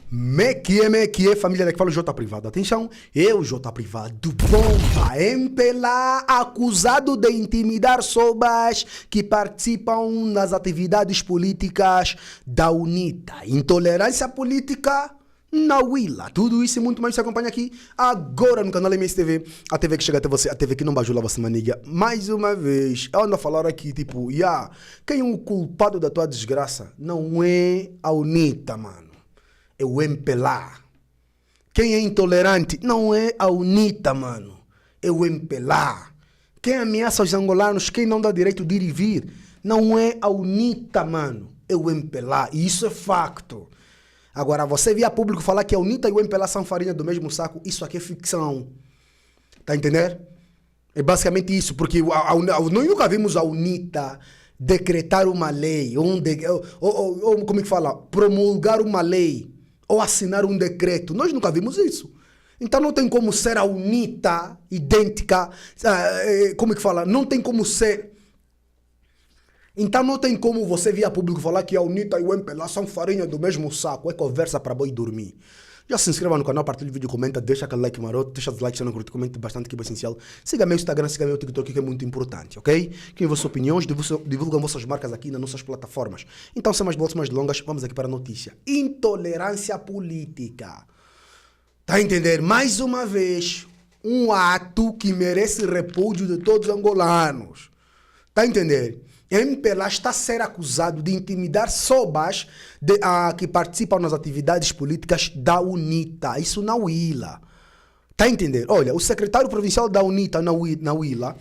Me que é, família daqui fala o J Privado. Atenção, eu, J Privado, bomba, MPLA, acusado de intimidar sobas que participam nas atividades políticas da UNITA. Intolerância política na Willa. Tudo isso e muito mais você acompanha aqui agora no canal MSTV. A TV que chega até você, a TV que não bajula você, maniga. Mais uma vez, eu ando a falar aqui, tipo, quem é o culpado da tua desgraça? Não é a UNITA, mano. É o MPLA. Quem é intolerante? Não é a UNITA, mano. É o MPLA. Quem ameaça os angolanos, quem não dá direito de ir e vir? Não é a UNITA, mano. É o MPLA. E isso é facto. Agora, você via público falar que a UNITA e o MPLA são farinha do mesmo saco, isso aqui é ficção. Tá entendendo? É basicamente isso, porque nós nunca vimos a UNITA decretar uma lei, ou como é que fala? Promulgar uma lei, ou assinar um decreto. Nós nunca vimos isso. Então não tem como ser a UNITA idêntica, como é que fala? Não tem como ser... Então não tem como você via público falar que a UNITA e o MPLA são farinha do mesmo saco. É conversa para boi dormir. Já se inscreva no canal, partilhe o vídeo, comenta, deixa aquele like maroto, deixa os likes se não curte, comente bastante que é essencial. Siga meu Instagram, siga meu TikTok que é muito importante, ok? Quem vossas opiniões, divulgam vossas marcas aqui nas nossas plataformas. Então sem mais mais delongas, vamos aqui para a notícia. Intolerância política. Tá a entender? Mais uma vez, um ato que merece repúdio de todos os angolanos. Tá a entender? MPLA está a ser acusado de intimidar sobas que participam nas atividades políticas da UNITA. Isso na Willa. Tá a entender? Olha, o secretário provincial da UNITA na Willa,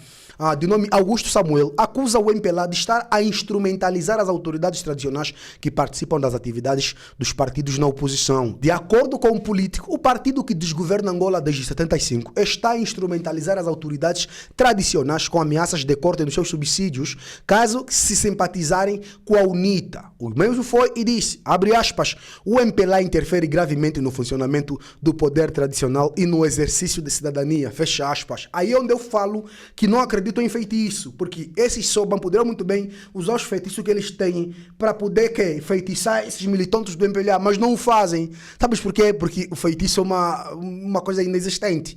de nome Augusto Samuel, acusa o MPLA de estar a instrumentalizar as autoridades tradicionais que participam das atividades dos partidos na oposição. De acordo com o político, o partido que desgoverna Angola desde 75 está a instrumentalizar as autoridades tradicionais com ameaças de corte nos seus subsídios, caso se simpatizarem com a UNITA. O mesmo foi e disse, abre aspas, o MPLA interfere gravemente no funcionamento do poder tradicional e no exercício de cidadania, fecha aspas. Aí é onde eu falo que não acredito em feitiço, porque esses sobam poderão muito bem usar os feitiços que eles têm para poder feitiçar esses militantes do MPLA, mas não o fazem. Sabes por quê? Porque o feitiço é uma coisa inexistente.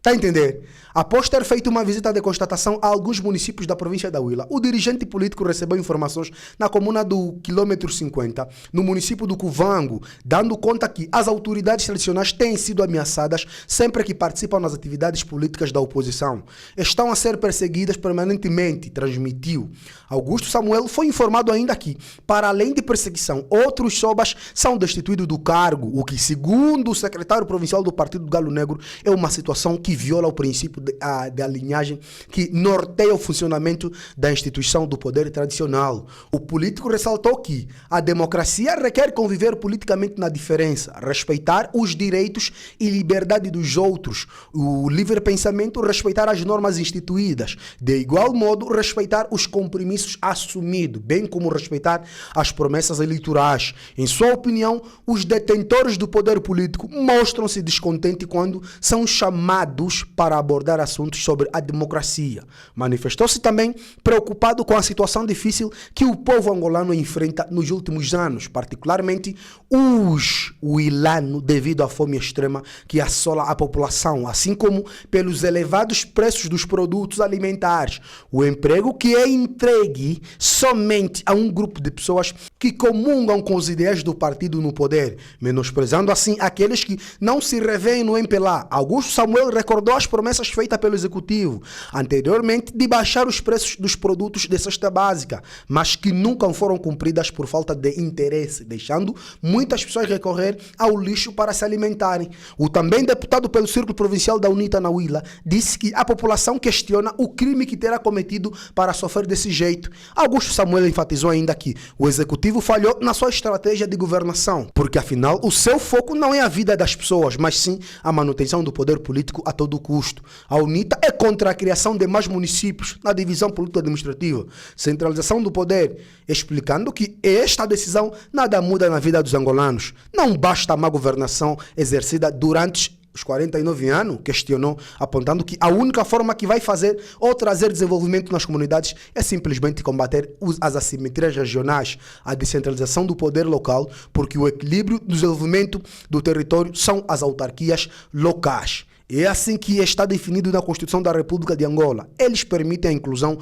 Tá a entender? Após ter feito uma visita de constatação a alguns municípios da província da Willa, o dirigente político recebeu informações na comuna do quilômetro 50, no município do Cuvango, dando conta que as autoridades tradicionais têm sido ameaçadas sempre que participam nas atividades políticas da oposição. Estão a ser perseguidas permanentemente, transmitiu. Augusto Samuel foi informado ainda que, para além de perseguição, outros sobas são destituídos do cargo, o que, segundo o secretário provincial do Partido do Galo Negro, é uma situação que viola o princípio da linhagem que norteia o funcionamento da instituição do poder tradicional. O político ressaltou que a democracia requer conviver politicamente na diferença, respeitar os direitos e liberdade dos outros, o livre pensamento, respeitar as normas instituídas, de igual modo respeitar os compromissos assumidos, bem como respeitar as promessas eleitorais. Em sua opinião, os detentores do poder político mostram-se descontentes quando são chamados para abordar assuntos sobre a democracia. Manifestou-se também preocupado com a situação difícil que o povo angolano enfrenta nos últimos anos, particularmente os wilanos, devido à fome extrema que assola a população, assim como pelos elevados preços dos produtos alimentares. O emprego que é entregue somente a um grupo de pessoas que comungam com os ideais do partido no poder, menosprezando assim aqueles que não se revêem no MPLA. Augusto Samuel recordou as promessas feitas pelo executivo anteriormente de baixar os preços dos produtos de cesta básica, mas que nunca foram cumpridas por falta de interesse, deixando muitas pessoas recorrer ao lixo para se alimentarem. O também deputado pelo Círculo Provincial da UNITA na Willa disse que a população questiona o crime que terá cometido para sofrer desse jeito. Augusto Samuel enfatizou ainda que o executivo falhou na sua estratégia de governação, porque afinal o seu foco não é a vida das pessoas, mas sim a manutenção do poder político a todo custo. A UNITA é contra a criação de mais municípios na divisão político-administrativa, centralização do poder, explicando que esta decisão nada muda na vida dos angolanos. Não basta a má governação exercida durante os 49 anos, questionou, apontando que a única forma que vai fazer ou trazer desenvolvimento nas comunidades é simplesmente combater as assimetrias regionais, a descentralização do poder local, porque o equilíbrio do desenvolvimento do território são as autarquias locais. É assim que está definido na Constituição da República de Angola. Eles permitem a inclusão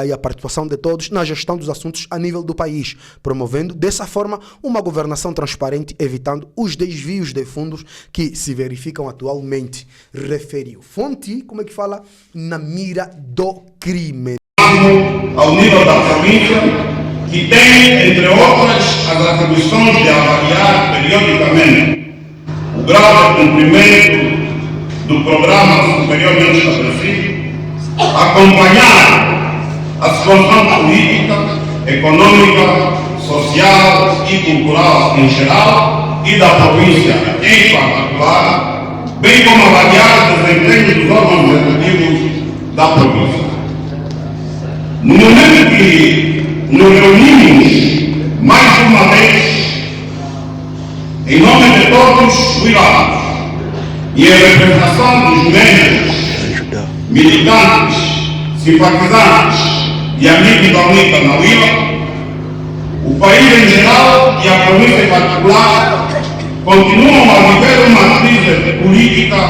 e a participação de todos na gestão dos assuntos a nível do país, promovendo dessa forma uma governação transparente, evitando os desvios de fundos que se verificam atualmente. Referiu. Fonte, como é que fala? Na mira do crime. Ao nível da província, que tem, entre outras, as atribuições de avaliar periodicamente o grau de cumprimento do programa superiormente estabelecido, acompanhar a situação política, econômica, social e cultural em geral e da província em particular, bem como avaliar o desempenho dos órgãos executivos da província. No momento que nos reunimos mais uma vez, em nome de todos os ilados, e em representação dos membros, militantes, simpatizantes e amigos da UNITA na UILA, o país em geral e a província em particular continuam a viver uma crise política,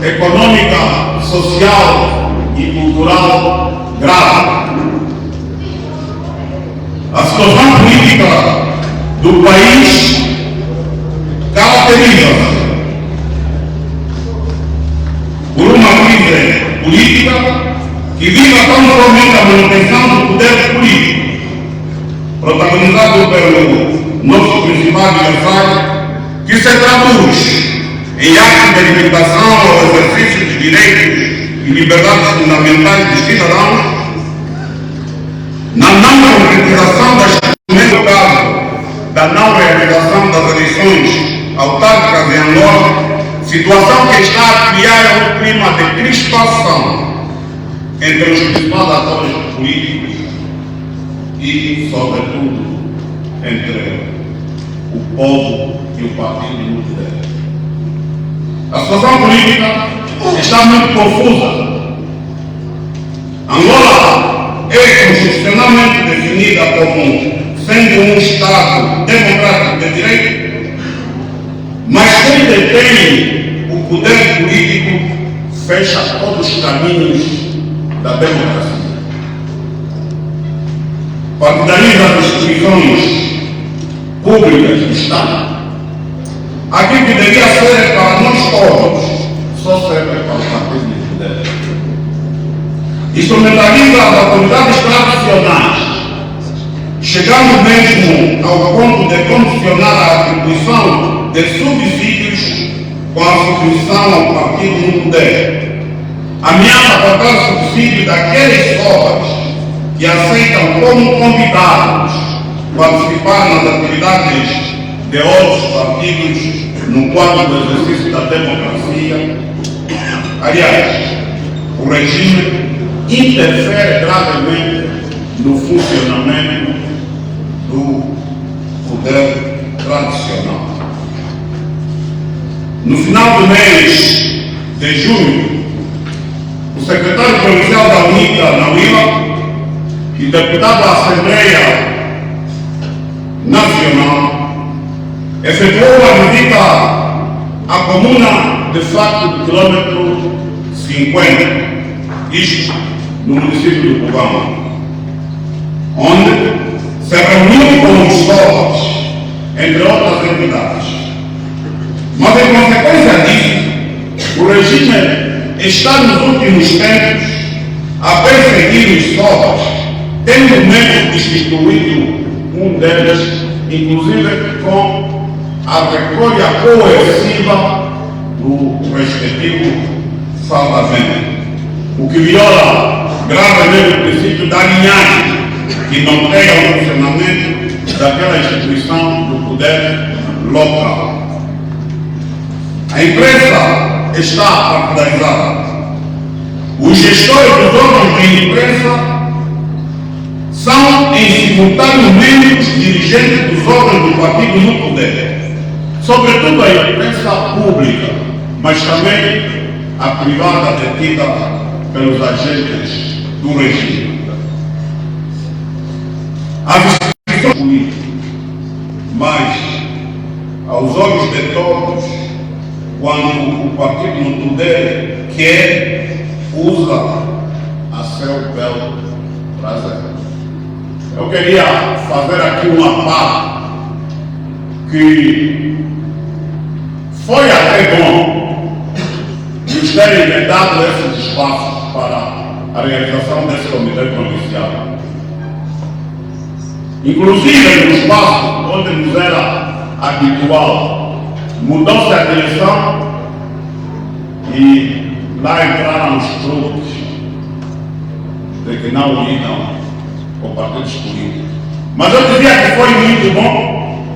econômica, social e cultural grave. A situação política do país caracteriza-se por uma crise política que visa tão somente a manutenção do poder político, protagonizado pelo nosso principal adversário, que se traduz em atos de limitação ao exercício de direitos e liberdades fundamentais dos cidadãos, na não concretização das no caso da não realização das eleições autárquicas em Angola, situação que está a criar um clima de crispação entre os principais atores políticos e, sobretudo, entre o povo e o partido no poder. A situação política está muito confusa. Angola é constitucionalmente definida como sendo um Estado democrático de direito, mas quem detém o poder político fecha todos os caminhos da democracia. Partidariza as instituições públicas do Estado. Aquilo que devia ser para nós todos, só serve para o partido de poder. Instrumentaliza as autoridades tradicionais, chegando mesmo ao ponto de condicionar a atribuição de subsídios com a submissão ao partido no poder. Ameaça cortar subsídio daqueles pobres que aceitam como convidados participar nas atividades de outros partidos no quadro do exercício da democracia. Aliás, o regime interfere gravemente no funcionamento do poder tradicional. No final do mês de junho, o secretário provincial da UNITA na UILA e deputado da Assembleia Nacional efetuou uma visita à comuna de Facto do quilômetro 50, isto no município do Cubão, onde se reuniu com os povos, entre outras entidades. Mas, em consequência disso, o regime está nos últimos tempos a perseguir os povos, tendo mesmo instituído um deles, inclusive com a recolha coerciva do respectivo salvamento, o que viola gravemente o princípio da linhagem, que norteia o funcionamento daquela instituição do poder local. A imprensa está partidarizada. Os gestores dos órgãos de imprensa são, em simultâneo, membros dirigentes dos órgãos do partido no poder. sobretudo a imprensa pública, mas também a privada detida pelos agentes do regime. As instituições políticas, mas aos olhos de todos, quando o partido no poder quer, usa a seu belo prazer. Eu queria fazer aqui uma parte que foi até bom nos terem dado esses espaços para a realização desse comitê provincial. Inclusive no espaço onde nos era habitual, mudou-se a direção e lá entraram os truques de que não lidam com partidos políticos. Mas eu dizia que foi muito bom,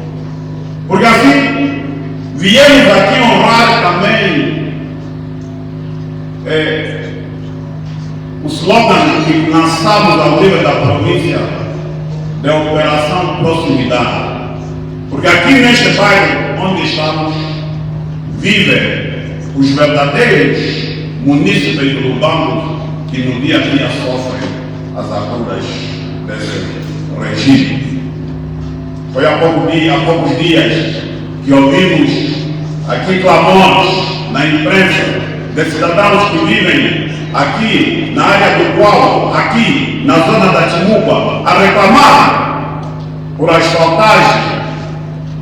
porque assim viemos aqui honrar também o slogan que lançamos ao nível da província de Operação Proximidade. Porque aqui neste bairro onde estamos, vivem os verdadeiros munícipes do Lubango que no dia a dia sofrem as agruras desse regime. Foi há poucos dias que ouvimos aqui clamores na imprensa de cidadãos que vivem aqui na área do qual, aqui na zona da Timuba, a reclamar por asfaltagem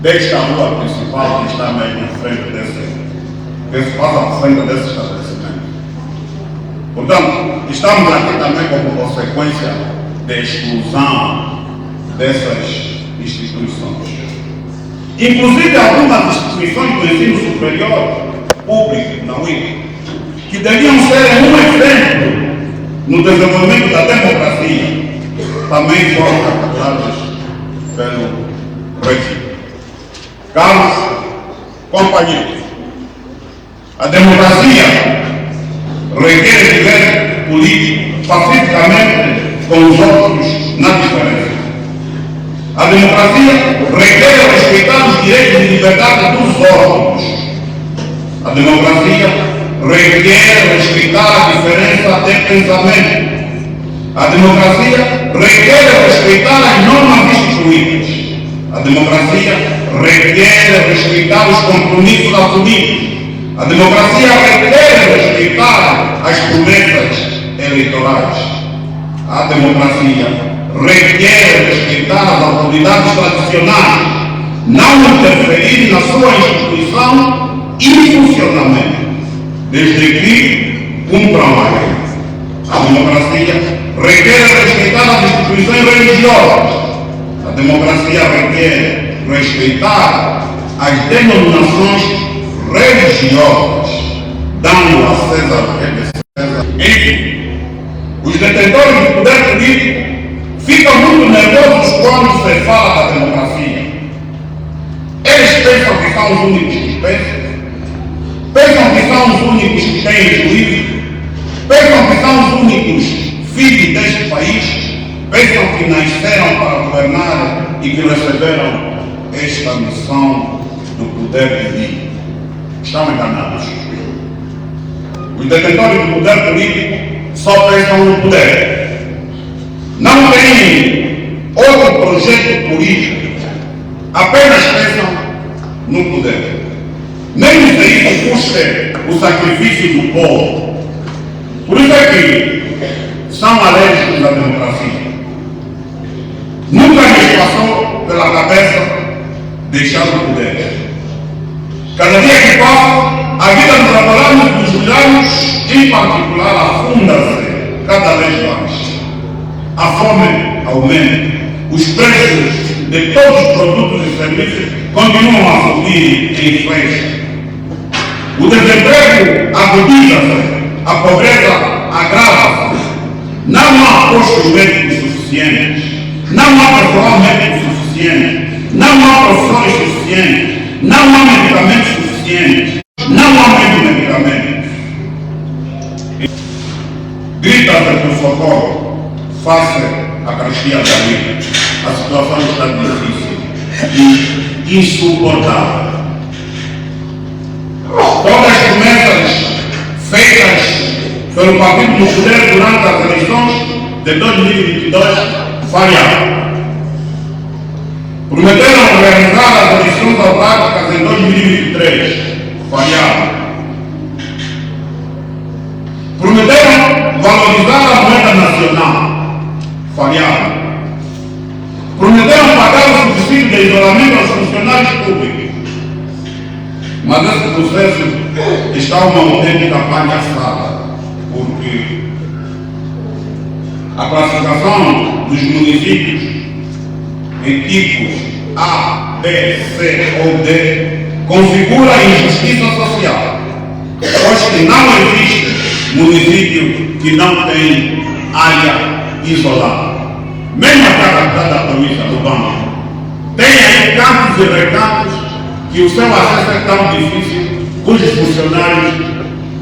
desta rua principal que está mesmo em frente desse estabelecimento. Portanto, estamos aqui também como consequência da exclusão dessas instituições. Inclusive algumas instituições do ensino superior público na UIC, que deviam ser um exemplo no desenvolvimento da democracia, também foram capturadas pelo regime. Caros companheiros, a democracia requer viver político pacificamente com os outros na diferença. A democracia requer respeitar os direitos e liberdades dos órgãos. A democracia requer respeitar a diferença de pensamento. A democracia requer respeitar as normas instituídas. A democracia requer respeitar os compromissos assumidos. A democracia requer respeitar as promessas eleitorais. A democracia requer respeitar as autoridades tradicionais, não interferir na sua instituição e funcionamento, desde que cumpram a lei. A democracia requer respeitar as instituições religiosas. A democracia requer respeitar as denominações religiosas, dando a César o que é de César. Enfim, os detentores do poder político ficam muito nervosos quando se fala da democracia. Eles pensam que são os únicos que pensam que são os únicos que têm juízo, pensam que são os únicos filhos deste país, pensam que nasceram para governar e que receberam esta missão do poder divino. Estão enganados. Os detentores do poder político só pensam no poder. Não têm outro projeto político. Apenas pensam no poder. Nem se isso custe o sacrifício do povo. Por isso é que são alérgicos à democracia. Nunca lhes passou pela cabeça deixar o poder. Cada dia que passa, a vida nos trabalhamos dos milhares, em particular, afunda-se cada vez mais. A fome aumenta, os preços de todos os produtos e serviços continuam a subir em festa. O desemprego agudiza-se, a pobreza agrava-se. Não há postos médicos suficientes, não há pessoal médico suficiente, não há professores suficientes, não há medicamentos suficientes, não há medicamentos. Grita-se por socorro, face à carestia da vida. A situação está difícil e insuportável. partido no poder durante as eleições de 2022 falharam. Prometeram organizar as eleições autárquicas em 2023, falharam. Prometeram valorizar a moeda nacional, falharam. Prometeram pagar o subsídio de isolamento aos funcionários públicos, mas esse processo está uma autêntica palhaçada, porque a classificação dos municípios em tipos A, B, C ou D configura a injustiça social, pois que não existe município que não tem área isolada. Mesmo a capital da província do Banco tem aí cantos e recantos que o seu acesso é tão difícil, cujos funcionários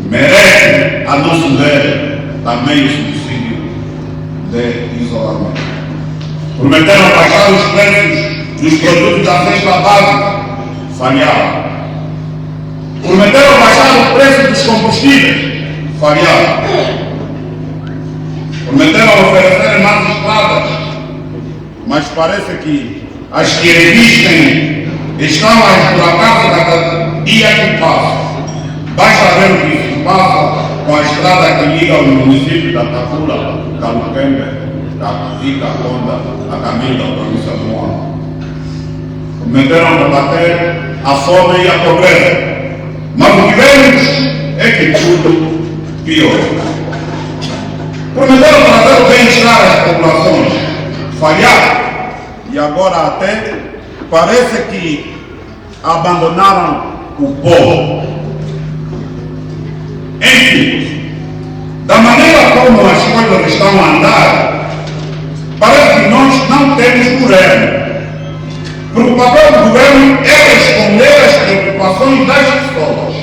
merecem, a nosso ver, também o subsídio de isolamento. Prometeram baixar os preços dos produtos da cesta básica, falharam. Prometeram baixar o preço dos combustíveis, falharam. Prometeram oferecer mais estradas, mas parece que as que existem estão a esburacar cada dia que passa. Basta ver o que se passa com a estrada que liga o município da Tacura, Caluquembe, Ica, Conda, a caminho da província do Moa. Prometeram combater a fome e a pobreza, mas o que vemos é que tudo piora. Prometeram trazer o bem-estar às populações, falharam, e agora até parece que abandonaram o povo. Enfim, da maneira como as coisas estão a andar, parece que nós não temos governo. Porque o papel do governo é responder às preocupações das pessoas.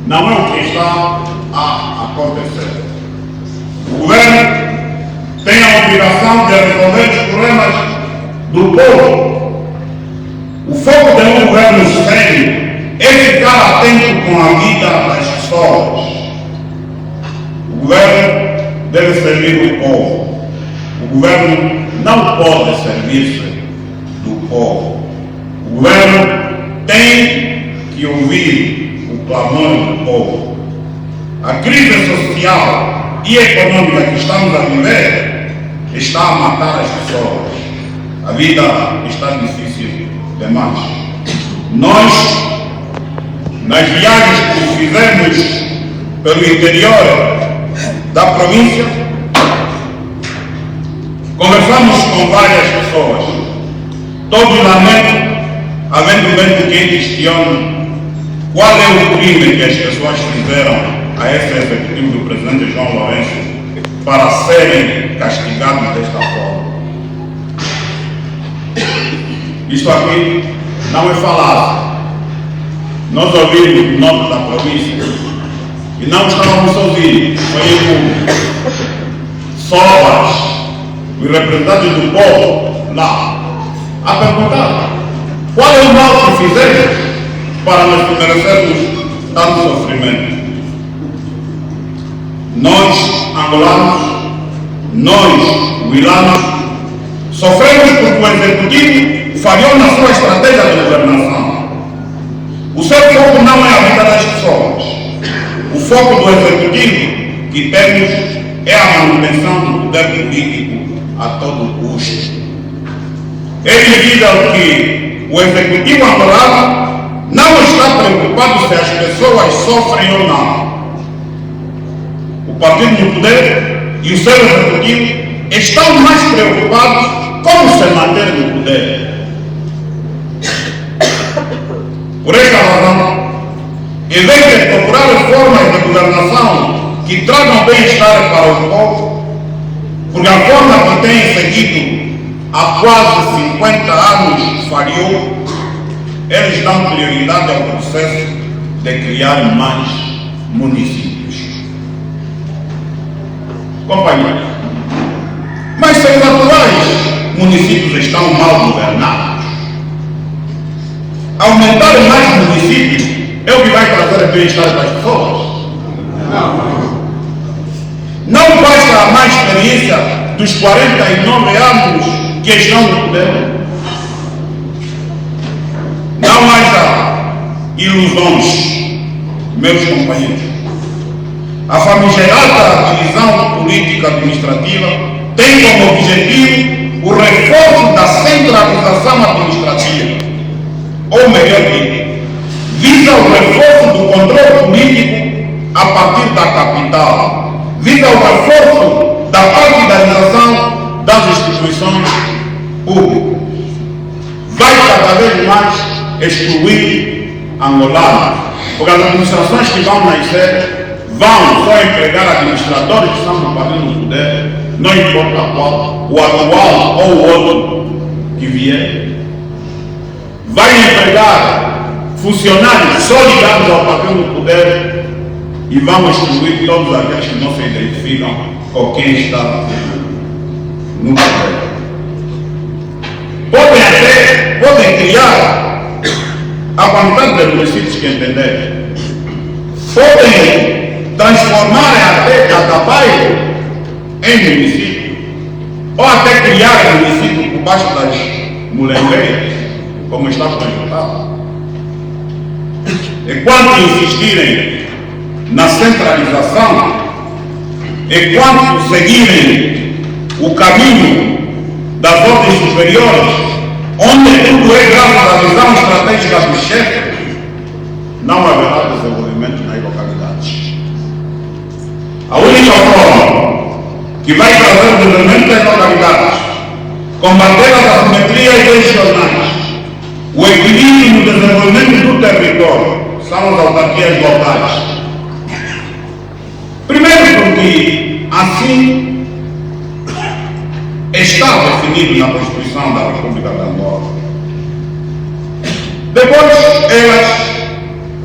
Não é o que está a acontecer. O governo tem a obrigação de resolver os problemas do povo. O foco de um governo sério é ficar atento com a vida das pessoas. O governo deve servir o povo. O governo não pode servir-se do povo. O governo tem que ouvir o clamor do povo. A crise social e econômica que estamos a viver está a matar as pessoas. A vida está difícil demais. Nós, nas viagens que fizemos pelo interior da província, conversamos com várias pessoas. Todos lamentam, havendo mesmo quem questione qual é o crime que as pessoas fizeram a esse executivo do presidente João Lourenço para serem castigados desta forma. Isto aqui não é falácia. Nós ouvimos o nome da província e não estávamos ouvindo, foi em público. Sobras, os representantes do povo lá, a perguntar qual é o mal que fizemos para nós merecermos tanto sofrimento. Nós, angolanos, nós, huilanos, sofremos porque o executivo falhou na sua estratégia de governação. O seu foco não é a vida das pessoas. O foco do executivo que temos é a manutenção do poder político a todo custo. É evidente que o executivo angolano não está preocupado se as pessoas sofrem ou não. O partido no poder e o seu executivo estão mais preocupados como se manter no poder. Por esta razão, em vez de procurar formas de governação que tragam bem-estar para o povo, porque a forma que têm seguido há quase 50 anos falhou, eles dão prioridade ao processo de criar mais municípios. Companheiros, mas se os atuais municípios estão mal governados, aumentar mais municípios é o que vai trazer bem-estar para as pessoas? Não. Não basta a má experiência dos 49 anos que estão no poder. Não haja ilusões, meus companheiros. A famigerada divisão política administrativa tem como objetivo o reforço da centralização administrativa, ou melhor dito, visa o reforço do controle político a partir da capital, visa o reforço da partidarização das instituições públicas. Vai cada vez mais excluir angolanos, porque as administrações que vão nascer vão só empregar administradores que estão no partido no poder, não importa qual, o atual ou o outro que vier. Vai empregar funcionários só ligados ao partido no poder e vão excluir todos aqueles que não se identificam com quem está no poder. Podem criar a quantidade de municípios que entenderem. Podem transformar até cada bairro em município, ou até criar município por baixo das mulembeiras, como está projetado. Enquanto insistirem na centralização, enquanto seguirem o caminho das ordens superiores, onde tudo é graças à visão estratégica do chefe, não haverá desenvolvimento nas localidades. A única forma que vai trazer desenvolvimento das localidades, combater as assimetrias regionais, o equilíbrio no desenvolvimento do território, são as autarquias locais. Primeiro porque assim está definido na Constituição da República de Angola. Depois,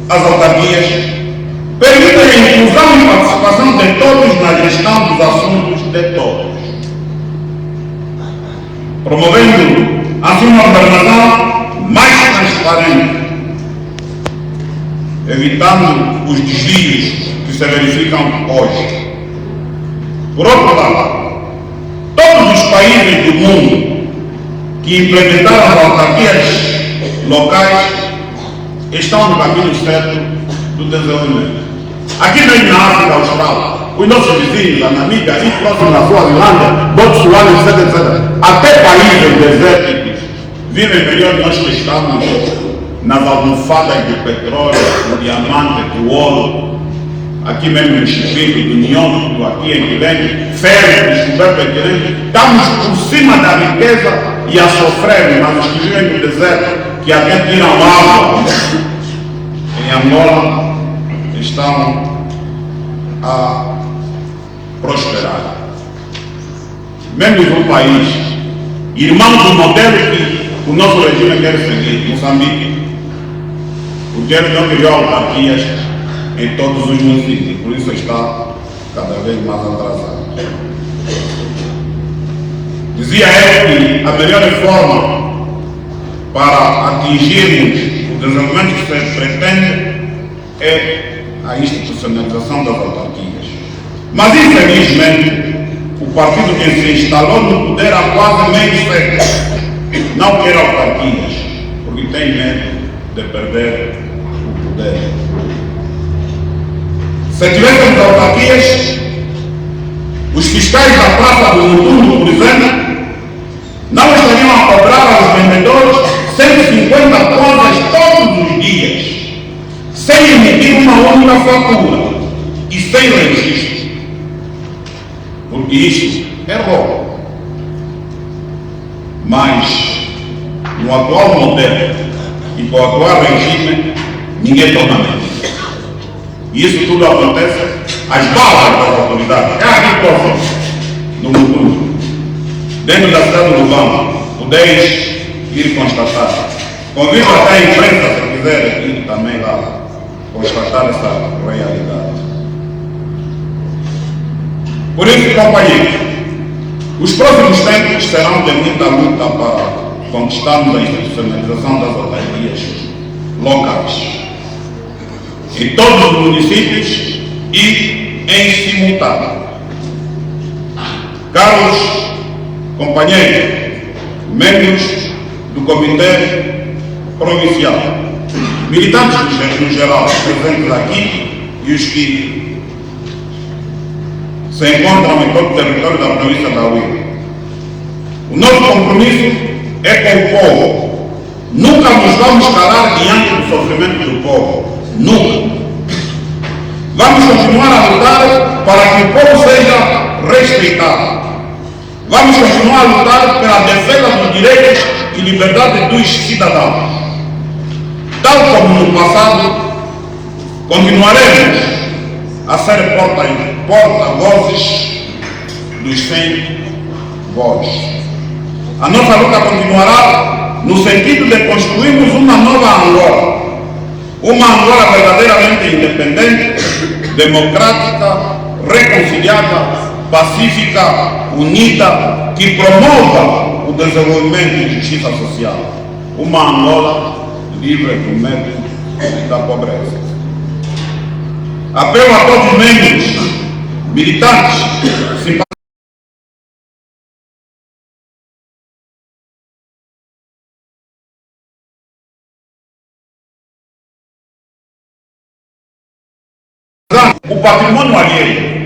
as autarquias, permitem a inclusão e participação de todos na gestão dos assuntos de todos, promovendo assim uma governação mais transparente, evitando os desvios que se verificam hoje. Por outro lado, todos os países do mundo que implementaram as autarquias locais estão no caminho certo do desenvolvimento. Aqui mesmo na África Austral, os nossos vizinhos, a Namíbia, e próximo na sua Zilândia, Botsuana, etc. Até países desérticos vivem melhor nós que estamos nas almofadas de petróleo, do diamante, do ouro, aqui mesmo no Chipito, do Nhongo, aqui em Guilherme, Ferro, descoberto em Guilherme, estamos por cima da riqueza e a sofrer, mas os que vivem no deserto, que até tiram água em Angola, estão a prosperar. Mesmo um país, irmão do modelo que o nosso regime quer seguir, Moçambique, porque ele não criou autarquias em todos os municípios, por isso está cada vez mais atrasado. Dizia ele que a melhor forma para atingirmos o desenvolvimento que se pretende é a institucionalização das autarquias. Mas, infelizmente, o partido que se instalou no poder há quase meio século não quer autarquias, porque tem medo de perder o poder. Se tivéssemos autarquias, os fiscais da Praça do Mutundo, por exemplo, não estariam a cobrar aos vendedores 150 coisas todos os dias, sem emitir uma única fatura e sem registro, porque isto é roubo. Mas, no atual modelo e com o atual regime, ninguém toma medo. E isso tudo acontece às balas das autoridades. É aqui próximo, no Mutundo, dentro da cidade do Lubão, podeis ir constatar. Convido até a imprensa, se quiser, ir também lá constatar essa realidade. Por isso, companheiros, os próximos tempos serão de muita luta para conquistarmos a institucionalização das autarquias locais em todos os municípios e em simultâneo. caros companheiros, membros do Comitê Provincial, militantes no geral presentes aqui e os que se encontram em todo o território da província da Huila. O nosso compromisso é com o povo. Nunca nos vamos calar diante do sofrimento do povo. Nunca. Vamos continuar a lutar para que o povo seja respeitado. Vamos continuar a lutar pela defesa dos direitos e liberdade dos cidadãos. Tal como no passado, continuaremos a ser porta-vozes dos sem voz. A nossa luta continuará no sentido de construirmos uma nova Angola. Uma Angola verdadeiramente independente, democrática, reconciliada, pacífica, unida, que promova o desenvolvimento e justiça social. Uma Angola livre do medo e da pobreza. Apelo a todos os membros, militantes, simpatizantes, o patrimônio alheio,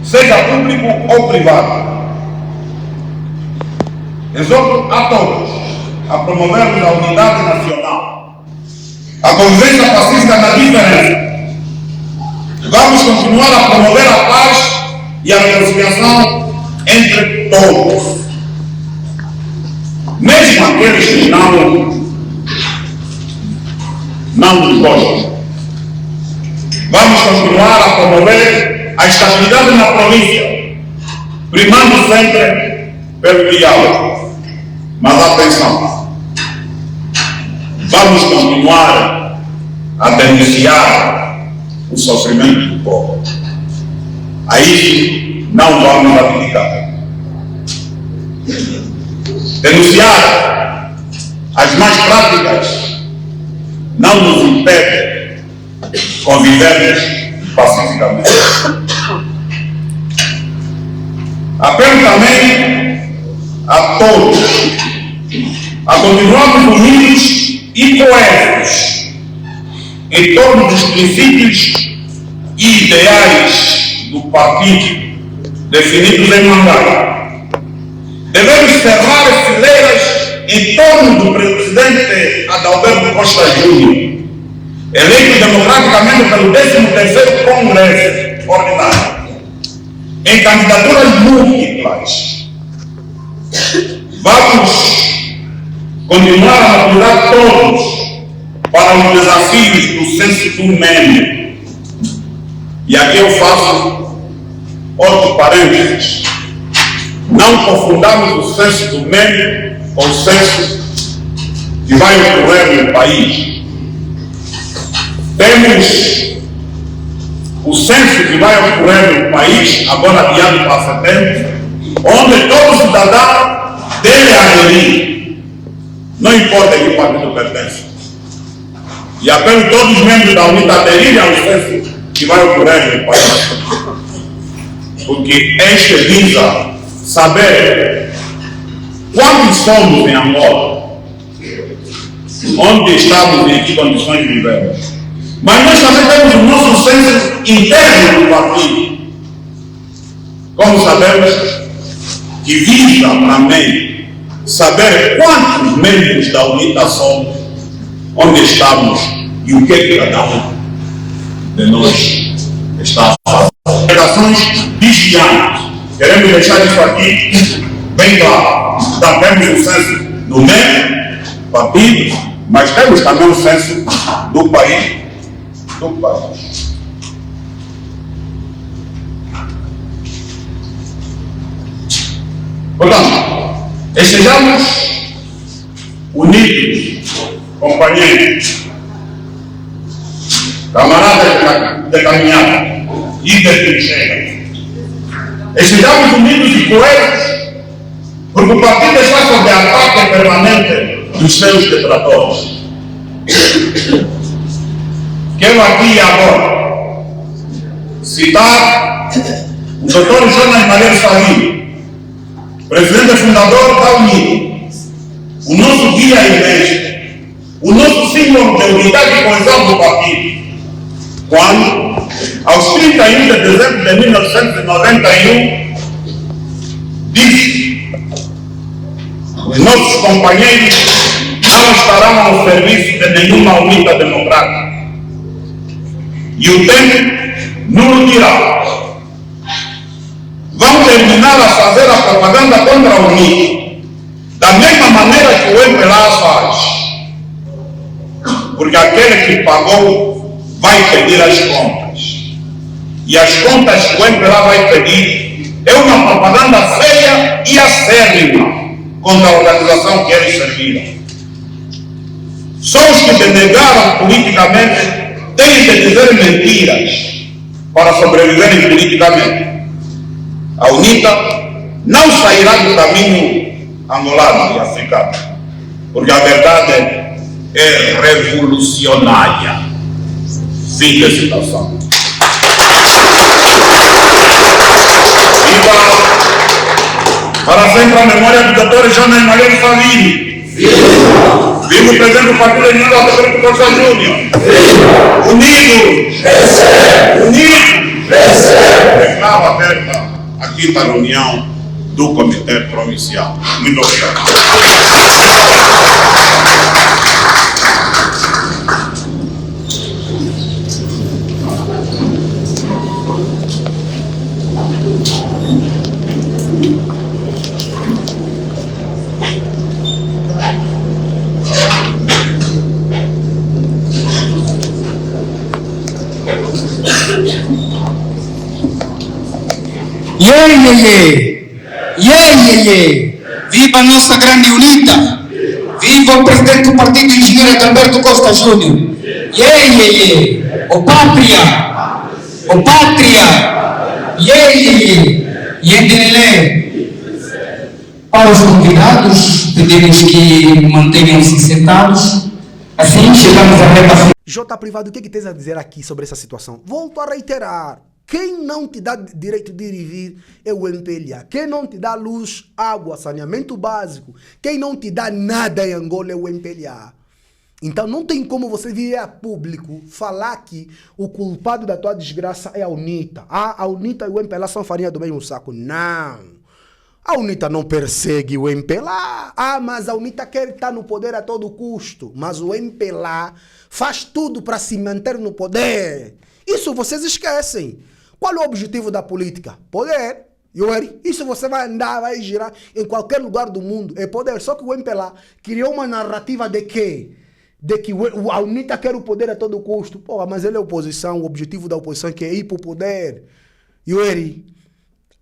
seja público ou privado. Exorto a todos a promovermos a unidade nacional, a convivência pacífica na diferença. Vamos continuar a promover a paz e a reconciliação entre todos. Mesmo aqueles que não nos gostam. Vamos continuar a promover a estabilidade na província, primando sempre pelo diálogo. Mas atenção, vamos continuar a denunciar o sofrimento do povo. A isso não vamos abdicar. Denunciar as más práticas não nos impede convivermos pacificamente. Apelo também a todos a continuarmos unidos e coesos em torno dos princípios e ideais do partido definidos em mandato. Devemos cerrar as fileiras em torno do presidente Adalberto Costa Júnior, eleito democraticamente pelo 13º Congresso Ordinário, em candidaturas múltiplas. Vamos continuar a madurar todos para os desafios do senso humano. E aqui eu faço outro parênteses. Não confundamos o senso humano com o senso que vai ocorrer no país. Temos o censo que vai ocorrer no país, agora adiado para setembro, onde todo cidadão deve aderir, não importa em que partido pertence. E apelo todos os membros da UNITA a aderirem ao censo que vai ocorrer no país, porque este visa saber quantos somos em Angola, onde estamos e em que condições vivemos. Mas nós também temos o nosso censo interno do partido. Como sabemos, que visa também saber quantos membros da UNITA somos, onde estamos e o que cada um de nós está fazendo. Operações vigiantes. Queremos deixar isso aqui bem claro. Então, temos o censo do mesmo partido, mas temos também o censo do país. Portanto, estejamos unidos, companheiros, camaradas de caminhada e de trincheira. Estejamos unidos e coesos, porque o partido está sob ataque permanente dos seus detratores. Quero aqui e agora citar o Dr. Jonas Malheiro Faria, presidente fundador da UNITA, o nosso guia e mestre, o nosso símbolo de unidade e coesão do partido, quando, aos 31 de dezembro de 1991, disse: os nossos companheiros não estarão ao serviço de nenhuma UNITA democrática. E o tempo não dirá. Vão terminar a fazer a propaganda contra a UNITA, da mesma maneira que o MPLA faz. Porque aquele que pagou vai pedir as contas. E as contas que o MPLA vai pedir é uma propaganda feia e acérrima contra a organização que eles serviram. Só os que denegaram politicamente têm de dizer mentiras para sobreviverem politicamente. A UNITA não sairá do caminho angolano e africano, porque a verdade é revolucionária. Fim de citação. Para sempre a memória do Dr. Jonas Malheiro Savini. Viva o presidente do Partido União do Dr. Costa Júnior. Unido. Unido. Declaro aberta a quinta reunião do Comitê Provincial. Muito obrigado. Viva a nossa grande UNITA! Viva o presidente do partido, engenheiro Alberto Costa Júnior! O Pátria! O Pátria! E entenderei. Para os convidados, pedimos que mantenham-se sentados. Assim chegamos à reta final. J Privado, o que tens a dizer aqui sobre essa situação? Volto a reiterar. Quem não te dá direito de ir e vir é o MPLA. Quem não te dá luz, água, saneamento básico, quem não te dá nada em Angola é o MPLA. Então não tem como você vir a público falar que o culpado da tua desgraça é a UNITA. A UNITA e o MPLA são farinha do mesmo saco. Não. A UNITA não persegue o MPLA. Mas a UNITA quer estar no poder a todo custo. Mas o MPLA faz tudo para se manter no poder. Isso vocês esquecem. Qual é o objetivo da política? Poder. Isso você vai andar, vai girar em qualquer lugar do mundo. É poder. Só que o MPLA criou uma narrativa de quê? De que a UNITA quer o poder a todo custo. Pô, mas ele é oposição. O objetivo da oposição é que é ir para o poder.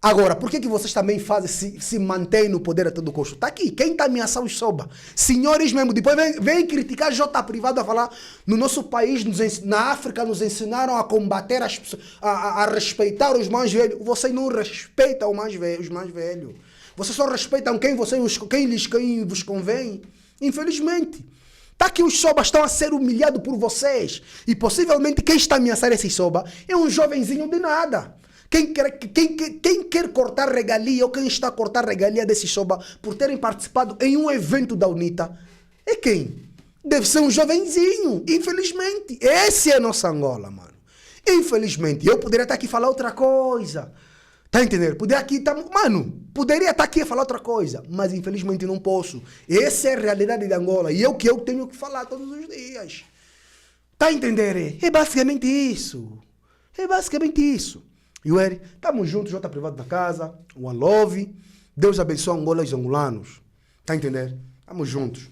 Agora, por que vocês também fazem, se mantêm no poder a todo custo? Tá aqui, quem tá ameaçando os soba? Senhores mesmo, depois vem criticar J Privado a falar, no nosso país, na África, nos ensinaram a combater as pessoas, a respeitar os mais velhos. Vocês não respeitam os mais velhos. Vocês só respeitam quem vos convém. Infelizmente. Tá aqui os sobas estão a ser humilhados por vocês. E possivelmente quem está a ameaçar esse soba é um jovenzinho de nada. Quem quer cortar regalia ou quem está a cortar regalia desse soba por terem participado em um evento da UNITA é quem? Deve ser um jovenzinho, infelizmente. Esse é a nossa Angola, mano. Infelizmente. Eu poderia estar aqui e falar outra coisa. Tá entendendo? Poderia estar aqui a falar outra coisa, mas infelizmente não posso. Essa é a realidade de Angola e é o que eu tenho que falar todos os dias. Tá entendendo? É basicamente isso. Yueri, estamos juntos, J Privado da casa, One Love, Deus abençoe Angola e os angolanos. Tá entendendo? Estamos juntos.